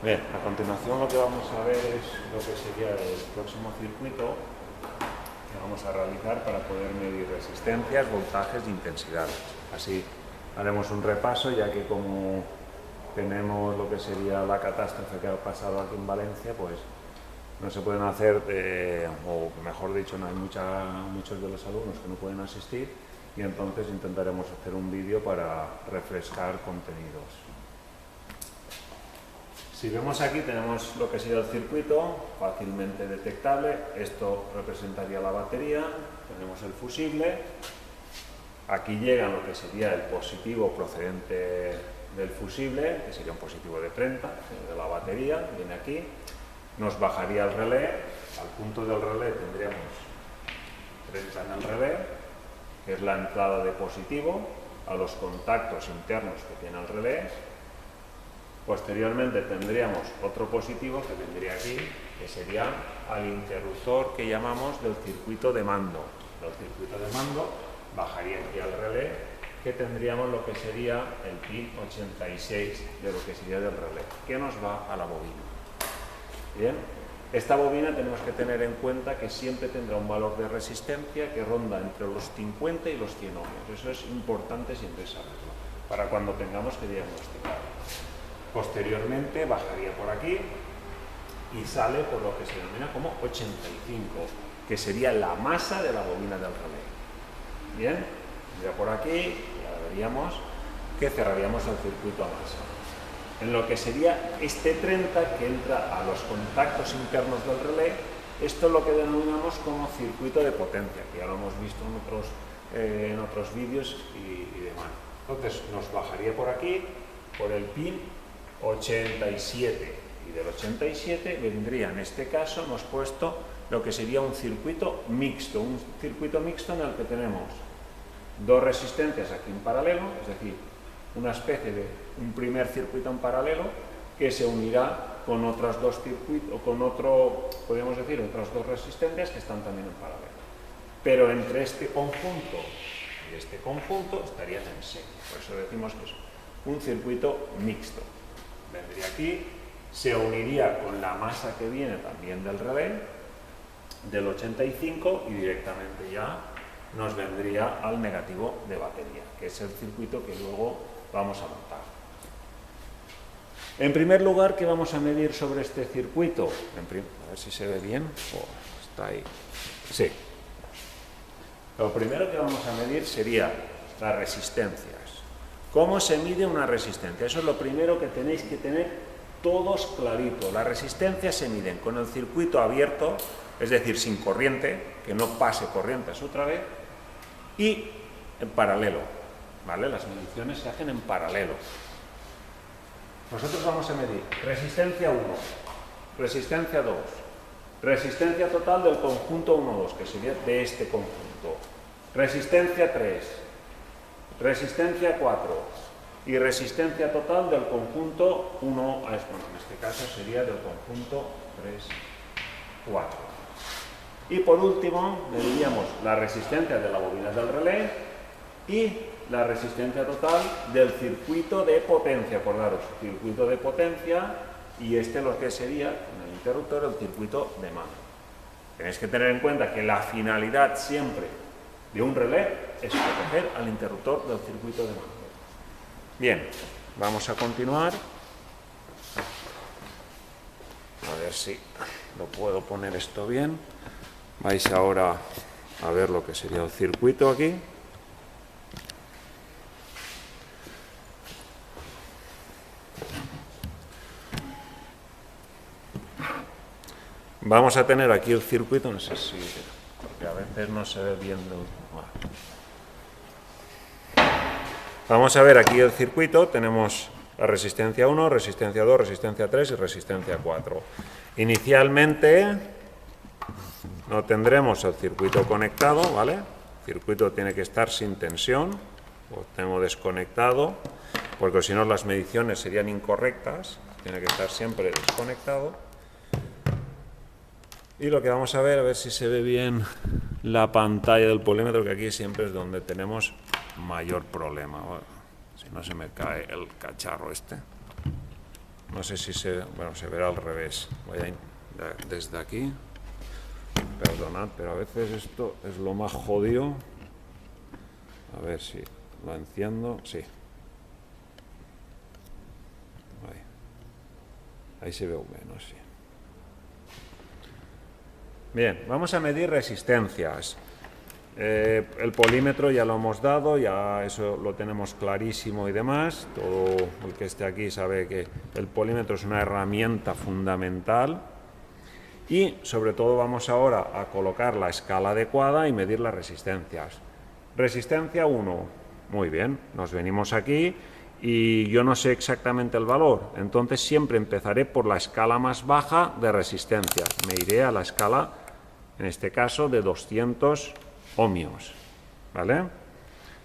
Bien, a continuación lo que vamos a ver es lo que sería el próximo circuito que vamos a realizar para poder medir resistencias, voltajes e intensidades. Así haremos un repaso, ya que como tenemos lo que sería la catástrofe que ha pasado aquí en Valencia, pues no se pueden hacer, o mejor dicho, no hay muchos de los alumnos que no pueden asistir, y entonces intentaremos hacer un vídeo para refrescar contenidos. Si vemos aquí tenemos lo que sería el circuito, fácilmente detectable. Esto representaría la batería, tenemos el fusible, aquí llega lo que sería el positivo procedente del fusible, que sería un positivo de 30, de la batería, viene aquí, nos bajaría el relé, al punto del relé tendríamos 30 en el relé, que es la entrada de positivo, a los contactos internos que tiene el relé. Posteriormente tendríamos otro positivo que vendría aquí, que sería al interruptor que llamamos del circuito de mando. El circuito de mando bajaría aquí al relé, que tendríamos lo que sería el pin 86 de lo que sería del relé, que nos va a la bobina. Bien, esta bobina tenemos que tener en cuenta que siempre tendrá un valor de resistencia que ronda entre los 50 y los 100 ohmios. Eso es importante siempre saberlo, para cuando tengamos que diagnosticar. Posteriormente bajaría por aquí y sale por lo que se denomina como 85, que sería la masa de la bobina del relé. Bien, ya por aquí ya veríamos que cerraríamos el circuito a masa. En lo que sería este 30 que entra a los contactos internos del relé, esto es lo que denominamos como circuito de potencia, que ya lo hemos visto en otros vídeos y demás. Entonces nos bajaría por aquí, por el pin 87, y del 87 vendría, en este caso hemos puesto lo que sería un circuito mixto en el que tenemos dos resistencias aquí en paralelo, es decir, una especie de un primer circuito en paralelo que se unirá con otras dos circuitos, podríamos decir, otras dos resistencias que están también en paralelo. Pero entre este conjunto y este conjunto estarían en serie, por eso decimos que es un circuito mixto. Vendría aquí, se uniría con la masa que viene también del relé, del 85, y directamente ya nos vendría al negativo de batería, que es el circuito que luego vamos a montar. En primer lugar, ¿qué vamos a medir sobre este circuito? A ver si se ve bien. Está ahí. Sí. Lo primero que vamos a medir sería las resistencias. ¿Cómo se mide una resistencia? Eso es lo primero que tenéis que tener todos clarito. Las resistencias se miden con el circuito abierto, es decir, sin corriente, que no pase corrientes otra vez, y en paralelo, ¿vale? Las mediciones se hacen en paralelo. Nosotros vamos a medir resistencia 1, resistencia 2, resistencia total del conjunto 1-2, que sería de este conjunto, resistencia 3, resistencia 4 y resistencia total del conjunto 1, bueno, en este caso sería del conjunto 3, 4. Y por último, mediríamos la resistencia de la bobina del relé y la resistencia total del circuito de potencia. Acordaros, circuito de potencia, y lo que sería, en el interruptor, el circuito de mando. Tenéis que tener en cuenta que la finalidad siempre de un relé es proteger al interruptor del circuito de mando. Bien, vamos a continuar. A ver si lo puedo poner esto bien. Vais ahora a ver lo que sería el circuito aquí. Vamos a tener aquí el circuito, no sé si, porque a veces no se ve bien. Vamos a ver aquí el circuito, tenemos la resistencia 1, resistencia 2, resistencia 3 y resistencia 4. Inicialmente no tendremos el circuito conectado, ¿vale? El circuito tiene que estar sin tensión, lo tengo desconectado, porque si no las mediciones serían incorrectas, tiene que estar siempre desconectado. Y lo que vamos a ver si se ve bien la pantalla del polímetro, que aquí siempre es donde tenemos mayor problema. Bueno, si no se me cae el cacharro este. no sé si se verá al revés. Voy a desde aquí. Perdonad, pero a veces esto es lo más jodido. A ver si lo enciendo. Sí. Ahí se ve menos, sí. Bien, vamos a medir resistencias. El polímetro ya lo hemos dado, ya eso lo tenemos clarísimo y demás. Todo el que esté aquí sabe que el polímetro es una herramienta fundamental. Y sobre todo vamos ahora a colocar la escala adecuada y medir las resistencias. Resistencia 1, muy bien, nos venimos aquí y yo no sé exactamente el valor, entonces siempre empezaré por la escala más baja de resistencias. Me iré a la escala, en este caso, de 200 ohmios, ¿vale?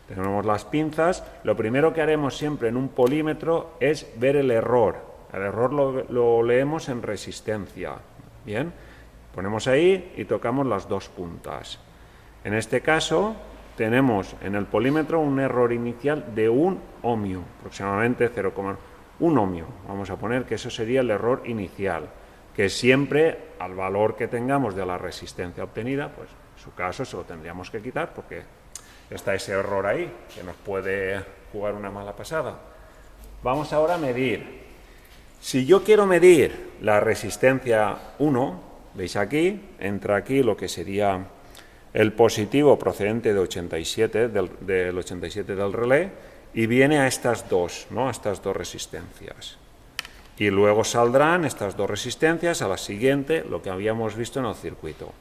Tenemos las pinzas. Lo primero que haremos siempre en un polímetro es ver el error. El error lo leemos en resistencia. Bien, ponemos ahí y tocamos las dos puntas. En este caso tenemos en el polímetro un error inicial de 1 ohmio, aproximadamente 0,1 ohmio. Vamos a poner que eso sería el error inicial, que siempre al valor que tengamos de la resistencia obtenida, pues en su caso se lo tendríamos que quitar porque está ese error ahí, que nos puede jugar una mala pasada. Vamos ahora a medir. Si yo quiero medir la resistencia 1, veis aquí, entra aquí lo que sería el positivo procedente de 87, del 87 del relé, y viene a estas dos, ¿no? A estas dos resistencias. Y luego saldrán estas dos resistencias a la siguiente, lo que habíamos visto en el circuito.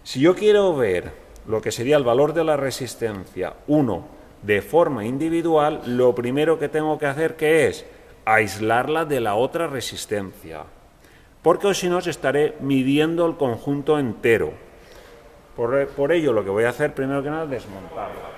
Si yo quiero ver lo que sería el valor de la resistencia 1 de forma individual, lo primero que tengo que hacer, ¿qué es? Aislarla de la otra resistencia, porque si no estaré midiendo el conjunto entero. Por ello lo que voy a hacer primero que nada es desmontarla.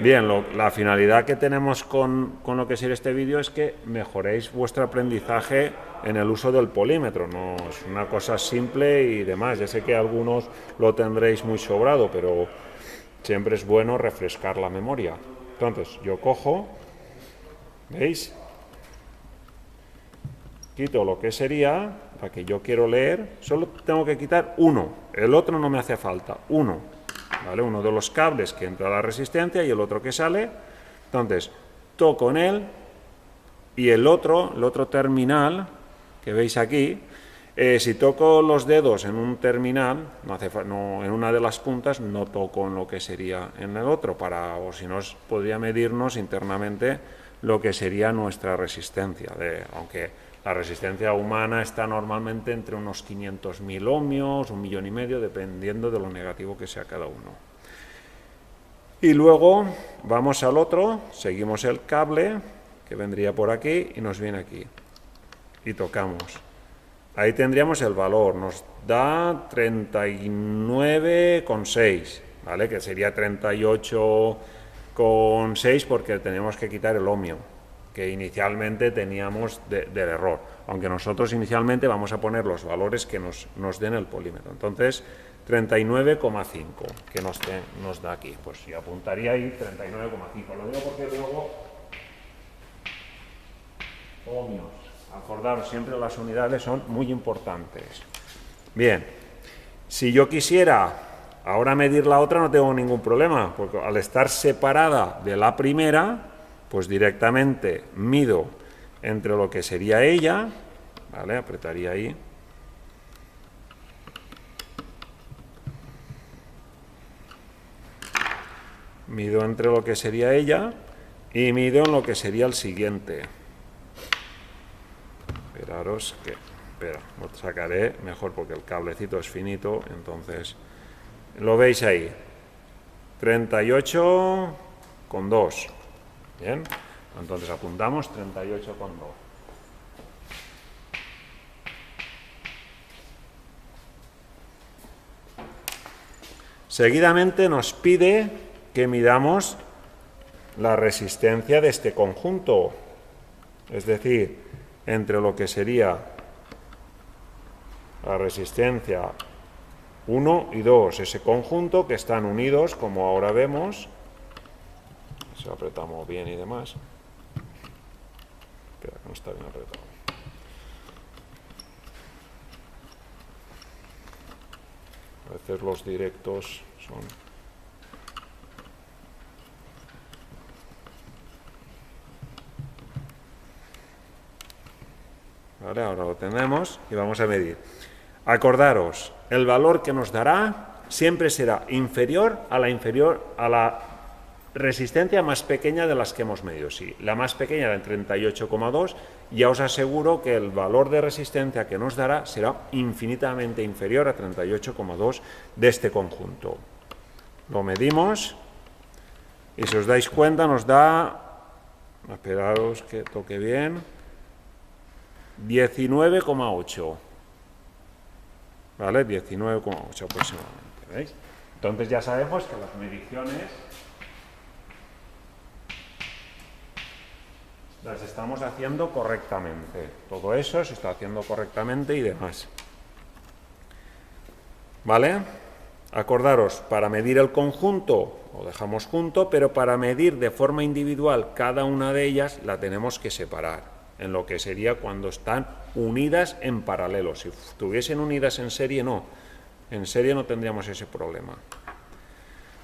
Bien, la finalidad que tenemos con lo que sería este vídeo es que mejoréis vuestro aprendizaje en el uso del polímetro. No es una cosa simple y demás. Ya sé que algunos lo tendréis muy sobrado, pero siempre es bueno refrescar la memoria. Entonces, yo cojo, ¿veis? Quito lo que sería, la que yo quiero leer, solo tengo que quitar uno, el otro no me hace falta, uno. ¿Vale? Uno de los cables que entra a la resistencia y el otro que sale. Entonces, toco en él y el otro terminal que veis aquí, si toco los dedos en un terminal, en una de las puntas, no toco en lo que sería en el otro, o si no, podría medirnos internamente lo que sería nuestra resistencia, aunque la resistencia humana está normalmente entre unos 500.000 ohmios, 1,5 millones, dependiendo de lo negativo que sea cada uno. Y luego vamos al otro, seguimos el cable, que vendría por aquí, y nos viene aquí. Y tocamos. Ahí tendríamos el valor, nos da 39,6, ¿vale? Que sería 38,6 porque tenemos que quitar el ohmio que inicialmente teníamos del error, aunque nosotros inicialmente vamos a poner los valores que nos den el polímetro. Entonces, 39,5 que nos da aquí. Pues yo apuntaría ahí 39,5. Lo digo porque luego ohmios. Acordaros, siempre las unidades son muy importantes. Bien, si yo quisiera ahora medir la otra no tengo ningún problema, porque al estar separada de la primera, pues directamente mido entre lo que sería ella, ¿vale? Apretaría ahí. Mido entre lo que sería ella y mido en lo que sería el siguiente. Esperaros que... Espera, lo sacaré mejor porque el cablecito es finito, entonces... Lo veis ahí. 38,2. Bien, entonces apuntamos 38,2. Seguidamente nos pide que midamos la resistencia de este conjunto, es decir, entre lo que sería la resistencia 1 y 2, ese conjunto que están unidos, como ahora vemos. Si lo apretamos bien y demás. Espera, que no está bien apretado. A veces los directos son... Vale, ahora lo tenemos y vamos a medir. Acordaros, el valor que nos dará siempre será inferior a la resistencia más pequeña de las que hemos medido. Sí, la más pequeña era en 38,2, ya os aseguro que el valor de resistencia que nos dará será infinitamente inferior a 38,2 de este conjunto. Lo medimos y si os dais cuenta nos da, esperaros que toque bien, 19,8. ¿Vale? 19,8 aproximadamente. ¿Veis? Entonces ya sabemos que las mediciones las estamos haciendo correctamente. Todo eso se está haciendo correctamente y demás. ¿Vale? Acordaros, para medir el conjunto lo dejamos junto, pero para medir de forma individual cada una de ellas la tenemos que separar, en lo que sería cuando están unidas en paralelo. Si estuviesen unidas en serie, no. En serie no tendríamos ese problema.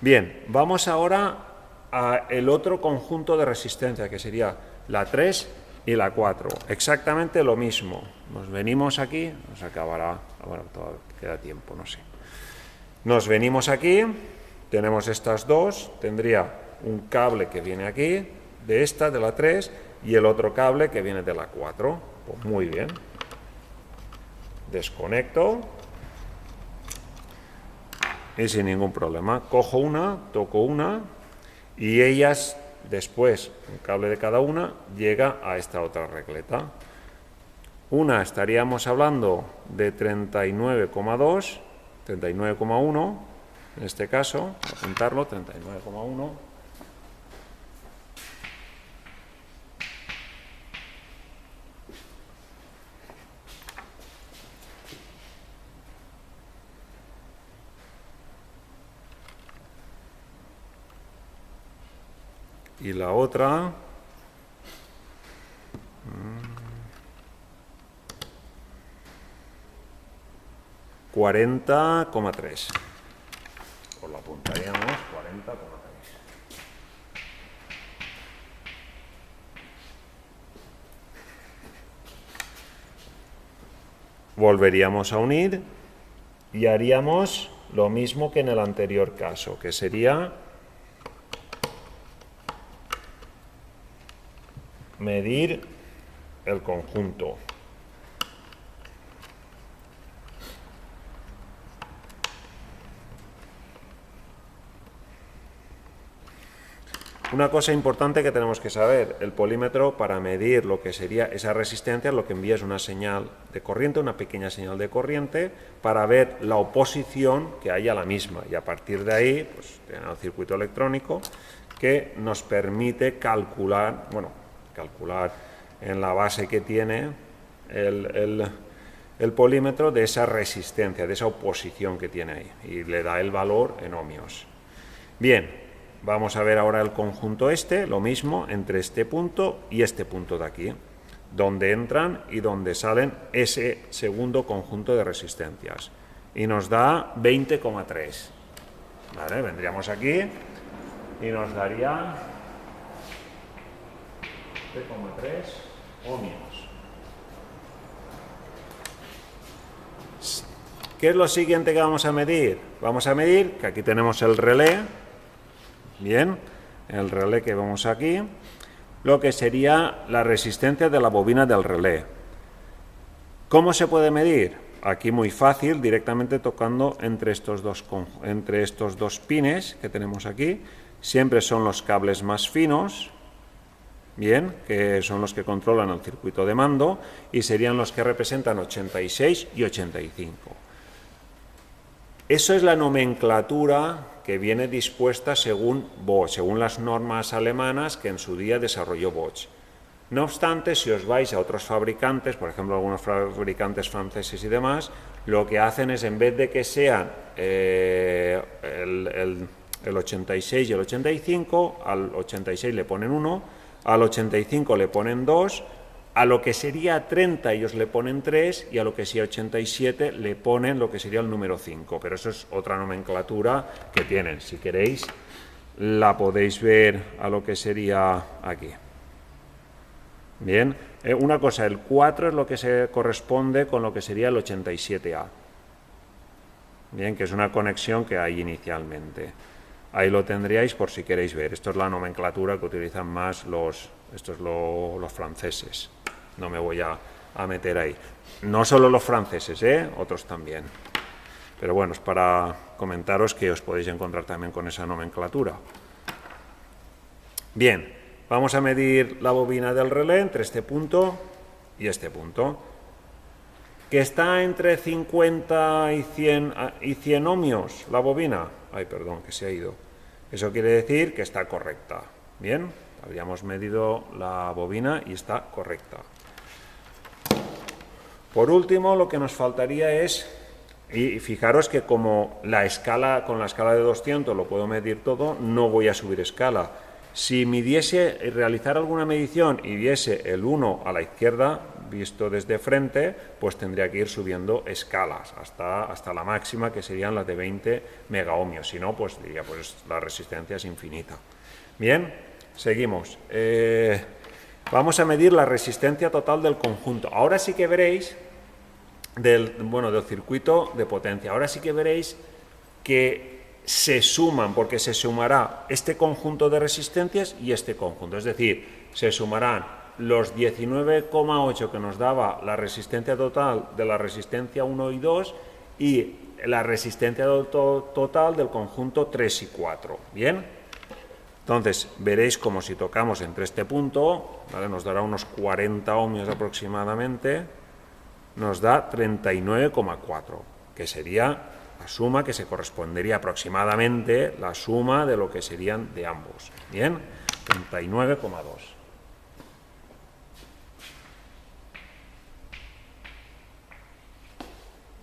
Bien, vamos ahora al otro conjunto de resistencia, que sería la 3 y la 4. Exactamente lo mismo. Nos venimos aquí, nos acabará, bueno, todavía queda tiempo, no sé. Nos venimos aquí, tenemos estas dos, tendría un cable que viene aquí, de esta, de la 3, y el otro cable que viene de la 4. Pues muy bien. Desconecto. Y sin ningún problema. Cojo una, toco una, y ellas, después, un cable de cada una, llega a esta otra regleta. Una estaríamos hablando de 39,2, 39,1, en este caso, apuntarlo, 39,1. Y la otra, 40,3. Os lo apuntaríamos, 40,3. Volveríamos a unir y haríamos lo mismo que en el anterior caso, que sería medir el conjunto. Una cosa importante que tenemos que saber, el polímetro para medir lo que sería esa resistencia lo que envía es una señal de corriente, una pequeña señal de corriente para ver la oposición que hay a la misma y a partir de ahí pues tenemos el circuito electrónico que nos permite calcular, bueno, calcular en la base que tiene el polímetro de esa resistencia, de esa oposición que tiene ahí y le da el valor en ohmios. Bien. Vamos a ver ahora el conjunto lo mismo entre este punto y este punto de aquí, donde entran y donde salen ese segundo conjunto de resistencias. Y nos da 20,3. ¿Vale? Vendríamos aquí y nos daría 20,3 ohmios. ¿Qué es lo siguiente que vamos a medir? Vamos a medir que aquí tenemos el relé. Bien, el relé que vemos aquí, lo que sería la resistencia de la bobina del relé. ¿Cómo se puede medir? Aquí muy fácil, directamente tocando entre estos dos pines que tenemos aquí. Siempre son los cables más finos, bien, que son los que controlan el circuito de mando y serían los que representan 86 y 85. Eso es la nomenclatura que viene dispuesta según Bosch, según las normas alemanas que en su día desarrolló Bosch. No obstante, si os vais a otros fabricantes, por ejemplo, algunos fabricantes franceses y demás, lo que hacen es, en vez de que sean el 86 y el 85, al 86 le ponen 1, al 85 le ponen 2, a lo que sería 30 ellos le ponen 3 y a lo que sería 87 le ponen lo que sería el número 5, pero eso es otra nomenclatura que tienen. Si queréis, la podéis ver a lo que sería aquí. Bien, una cosa, el 4 es lo que se corresponde con lo que sería el 87A. Bien, que es una conexión que hay inicialmente. Ahí lo tendríais por si queréis ver. Esto es la nomenclatura que utilizan más los franceses. No me voy a meter ahí. No solo los franceses, otros también. Pero bueno, es para comentaros que os podéis encontrar también con esa nomenclatura. Bien. Vamos a medir la bobina del relé entre este punto y este punto. ¿Que está entre 50 y 100 ohmios la bobina? Ay, perdón, que se ha ido. Eso quiere decir que está correcta. Bien, habíamos medido la bobina y está correcta. Por último, lo que nos faltaría es, y fijaros que como con la escala de 200 lo puedo medir todo, no voy a subir escala. Si midiese, realizar alguna medición y viese el 1 a la izquierda, visto desde frente, pues tendría que ir subiendo escalas hasta la máxima, que serían las de 20 megaohmios. Si no, pues diría, pues la resistencia es infinita. Bien, seguimos. Vamos a medir la resistencia total del conjunto. Ahora sí que veréis, del circuito de potencia, ahora sí que veréis que se suman, porque se sumará este conjunto de resistencias y este conjunto, es decir, se sumarán los 19,8 que nos daba la resistencia total de la resistencia 1 y 2 y la resistencia total del conjunto 3 y 4, ¿bien? Entonces, veréis como si tocamos entre este punto, ¿vale? Nos dará unos 40 ohmios aproximadamente, nos da 39,4, que sería la suma que se correspondería aproximadamente la suma de lo que serían de ambos. Bien, 39,2.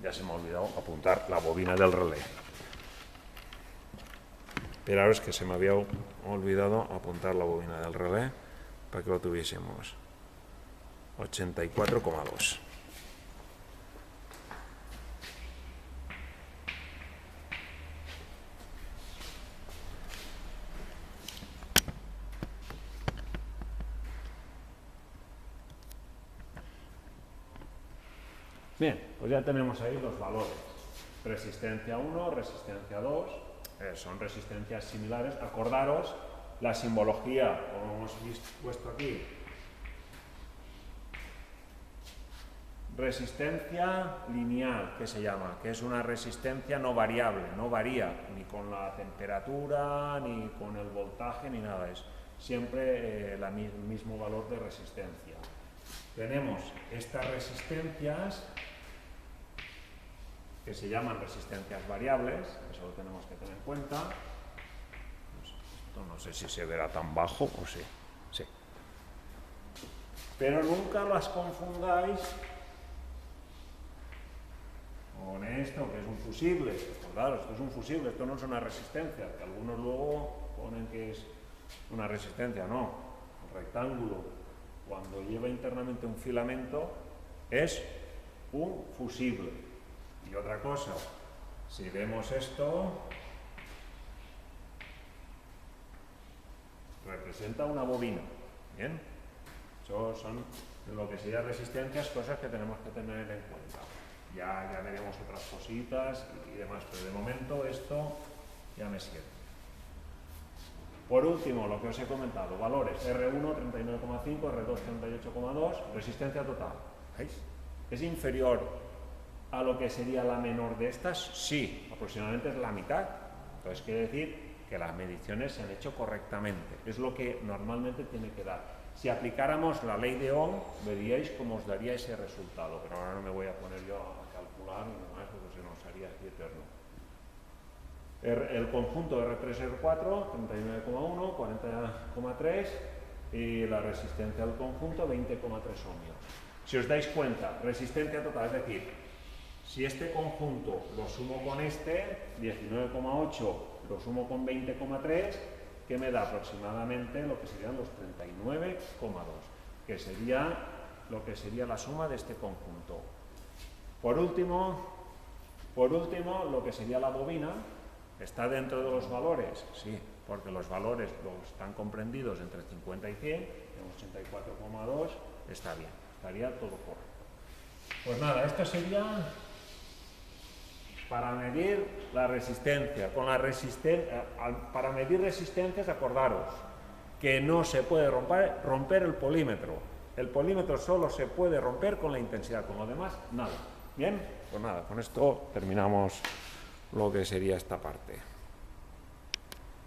Ya se me ha olvidado apuntar la bobina del relé. Esperaros que se me había olvidado apuntar la bobina del relé para que lo tuviésemos. 84,2. Bien, pues ya tenemos ahí los valores. Resistencia 1, resistencia 2, son resistencias similares. Acordaros la simbología, como hemos puesto aquí. Resistencia lineal, que se llama, que es una resistencia no variable, no varía ni con la temperatura, ni con el voltaje, ni nada. Es siempre el mismo valor de resistencia. Tenemos estas resistencias que se llaman resistencias variables, eso lo tenemos que tener en cuenta. Esto no sé si se verá tan bajo o sí. Sí. Pero nunca las confundáis con esto, que es un fusible. Pues claro, esto es un fusible, esto no es una resistencia, que algunos luego ponen que es una resistencia, no. Un rectángulo, cuando lleva internamente un filamento, es un fusible. Y otra cosa, si vemos esto, representa una bobina. Bien, eso son lo que serían resistencias, cosas que tenemos que tener en cuenta. Ya veremos otras cositas y demás, pero de momento esto ya me sirve. Por último, lo que os he comentado, valores R1 39,5, R2 38,2, resistencia total. ¿Veis? ¿Es inferior a lo que sería la menor de estas? Sí, aproximadamente es la mitad. Entonces quiere decir que las mediciones se han hecho correctamente. Es lo que normalmente tiene que dar. Si aplicáramos la ley de Ohm, veríais cómo os daría ese resultado. Pero ahora no me voy a poner yo a calcular ni demás, porque se nos haría aquí eterno. El conjunto R3, R4, 39,1, 40,3, y la resistencia del conjunto 20,3 ohmios. Si os dais cuenta, resistencia total, es decir, si este conjunto lo sumo con este, 19,8, lo sumo con 20,3, que me da aproximadamente lo que serían los 39,2, que sería lo que sería la suma de este conjunto. Por último, lo que sería la bobina, ¿está dentro de los valores? Sí, porque los valores están comprendidos entre 50 y 100, en 84,2 está bien, estaría todo correcto. Pues nada, esto sería para medir la resistencia. Para medir resistencias, acordaros que no se puede romper el polímetro. El polímetro solo se puede romper con la intensidad, con lo demás, nada. Bien, pues nada, con esto terminamos lo que sería esta parte.